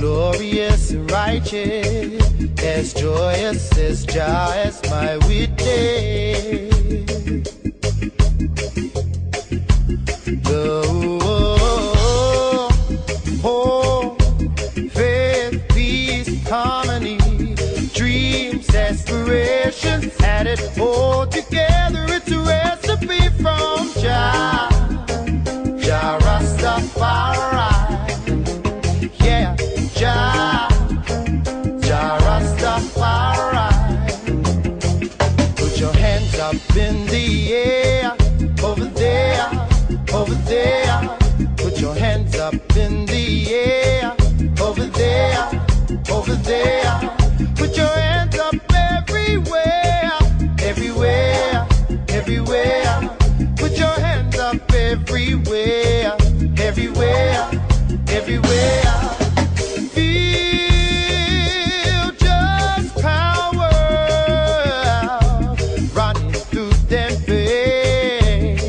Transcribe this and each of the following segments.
glorious and righteous, as joyous as Jah as my witness. Faith, peace, harmony, dreams, aspirations, had it all together. It's a recipe from Jah, Jah Rastafari. Yeah, Jah, Jah Rastafari. Put your hands up in the air, over there, over there. Put your hands up in the air, over there, over there. Put your hands up everywhere, everywhere, everywhere. Put your hands up everywhere, everywhere, everywhere. Feel just power running through them veins.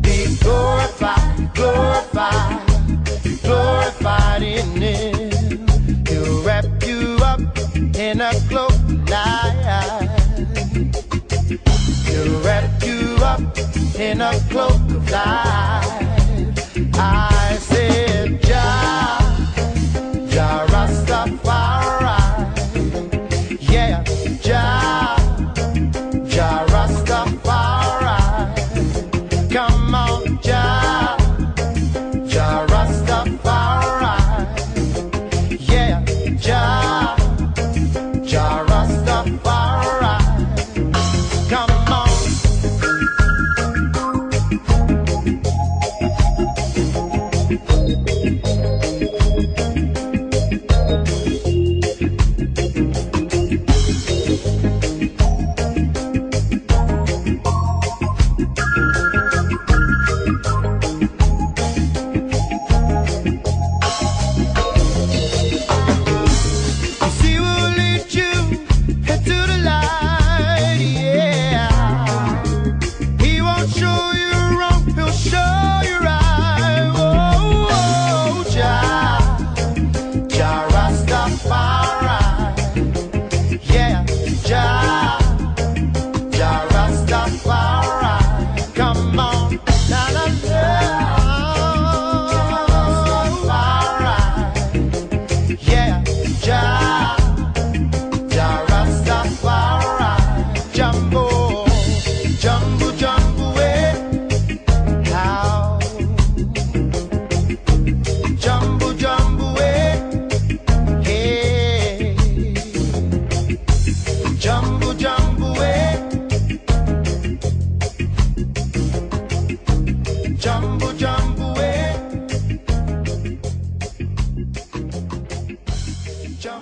Be glorified, glorified, glorified in Him. He'll wrap you up in a cloak of light. He'll wrap you up in a cloak of light. I said, Jah, Jah Rastafari. Yeah, Jah, Jah Rastafari. Come on, Jah, Jah Rastafari. Yeah, Jah, Jah Rastafari. Come on. Show you